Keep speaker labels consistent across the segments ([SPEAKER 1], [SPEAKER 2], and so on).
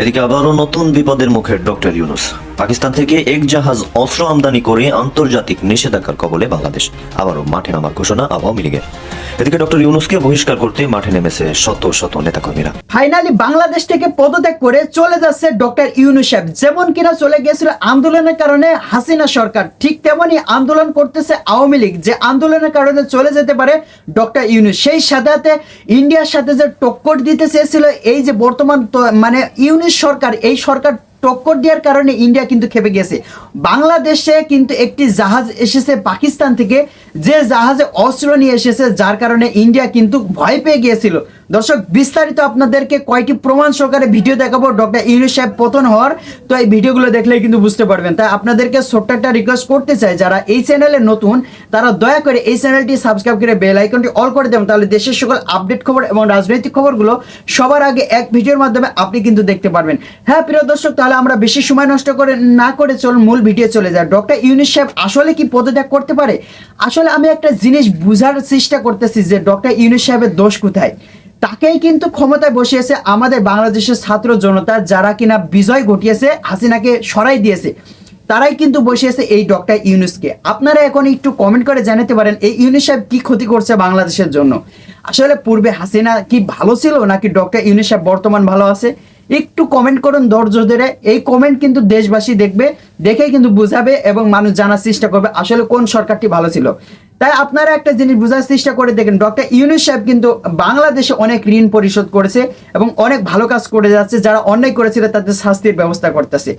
[SPEAKER 1] এদিকে আবারও নতুন বিপদের মুখে ডক্টর ইউনূস। পাকিস্তান থেকে এক জাহাজ অস্ত্র আমদানি করে আন্তর্জাতিক নিষেধাজ্ঞার কবলে বাংলাদেশ। আবারও মাঠে নামার ঘোষণা আওয়ামী লীগের। এদিকে ডক্টর ইউনূসকে বহিষ্কার করতে মাঠে নেমেছে শত শত নেতাকর্মীরা।
[SPEAKER 2] ফাইনালি বাংলাদেশ থেকে পদত্যাগ করে চলে যাচ্ছে ডক্টর ইউনূস সাহেব। যেমন কিনা চলে গিয়েছিল আন্দোলনের কারণে হাসিনা সরকার, ঠিক তেমনই আন্দোলন করতেছে আওয়ামী লীগ, যে আন্দোলনের কারণে চলে যেতে পারে ডক্টর ইউনূস। সেই সাথে ইন্ডিয়ার সাথে যে টক্কর দিতে চেয়েছিল এই যে বর্তমান মানে ইউনূস সরকার, এই সরকার টক্কর দেওয়ার কারণে ইন্ডিয়া কিন্তু খেপে গেছে। বাংলাদেশে কিন্তু একটি জাহাজ এসেছে পাকিস্তান থেকে, যে জাহাজে অস্ত্র নিয়ে এসেছে, যার কারণে ইন্ডিয়া কিন্তু ভয় পেয়ে গিয়েছিল। দর্শক, বিস্তারিত আপনাদেরকে কয়টি প্রমাণ সহকারে ভিডিও দেখাবো ডক্টর ইউনূস সাহেব পতন হওয়ার। তো এই ভিডিওগুলো দেখলেই কিন্তু বুঝতে পারবেন। তাই আপনাদেরকে ছোট্ট একটা রিকোয়েস্ট করতে চাই, যারা এই চ্যানেলে নতুন তারা দয়া করে এই চ্যানেলটি সাবস্ক্রাইব করে বেল আইকনটি অল করে দেবেন, তাহলে দেশের সকল আপডেট খবর এবং রাজনৈতিক খবরগুলো সবার আগে এক ভিডিওর মাধ্যমে আপনি কিন্তু দেখতে পারবেন। হ্যাঁ প্রিয় দর্শক, তাহলে আমরা বেশি সময় নষ্ট করে না করে চলুন মূল ভিডিও চলে যায়। ডক্টর ইউনূস সাহেব আসলে কি পদত্যাগ করতে পারে? আসলে আমি একটা জিনিস বুঝার চেষ্টা করতেছি যে ডক্টর ইউনূস সাহেবের দোষ কোথায়। তাকেই কিন্তু ক্ষমতায় বসিয়েছে আমাদের বাংলাদেশের ছাত্র জনতা, যারা কিনা বিজয় ঘটিয়েছে, হাসিনাকে সরাই দিয়েছে, তারাই কিন্তু বসিয়েছে এই ডক্টর ইউনূসকে। আপনারা এখন একটু কমেন্ট করে জানাতে পারেন এই ইউনূস সাহেব কি ক্ষতি করছে বাংলাদেশের জন্য। আসলে পূর্বে হাসিনা কি ভালো ছিল নাকি ডক্টর ইউনূস সাহেব বর্তমান ভালো আছে? একটু কমেন্ট করুন ধৈর্য ধরে। এই কমেন্ট কিন্তু দেশবাসী দেখবে, দেখেই কিন্তু বুঝাবে এবং মানুষ জানার চেষ্টা করবে আসলে কোন সরকারটি ভালো ছিল। তাই আপনারা একটা জিনিস বোঝার চেষ্টা করে দেখেন, ডক্টর ইউনূস সাহেব কিন্তু বাংলাদেশে অনেক ঋণ পরিশোধ করেছে এবং অনেক ভালো কাজ করে যাচ্ছে। যারা অন্যায় করেছিল তাদের শাস্তির ব্যবস্থা করতেছে।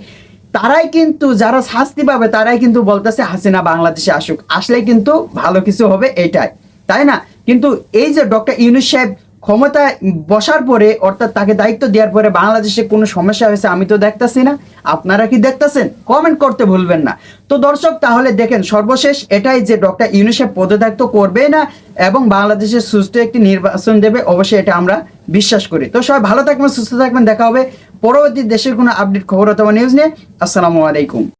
[SPEAKER 2] তারাই কিন্তু, যারা শাস্তি পাবে তারাই কিন্তু বলতেছে হাসিনা বাংলাদেশে আসুক, আসলে কিন্তু ভালো কিছু হবে, এটাই তাই না? কিন্তু এই যে ডক্টর ইউনূস সাহেব ক্ষমতায় বসার পরে, অর্থাৎ তাকে দায়িত্ব দেওয়ার পরে বাংলাদেশে কোনো সমস্যা হয়েছে আমি তো দেখতেছি না। আপনারা কি দেখতেছেন? কমেন্ট করতে ভুলবেন না। তো দর্শক, তাহলে দেখেন সর্বশেষ এটাই যে ডক্টর ইউনূস সাহেব পদত্যাগ তো করবে না এবং বাংলাদেশের সুষ্ঠু একটি নির্বাচন দেবে, অবশ্যই এটা আমরা বিশ্বাস করি। তো সবাই ভালো থাকবেন, সুস্থ থাকবেন। দেখা হবে পরবর্তী দেশের কোনো আপডেট খবর অথবা নিউজ নিয়ে। আসসালামু আলাইকুম।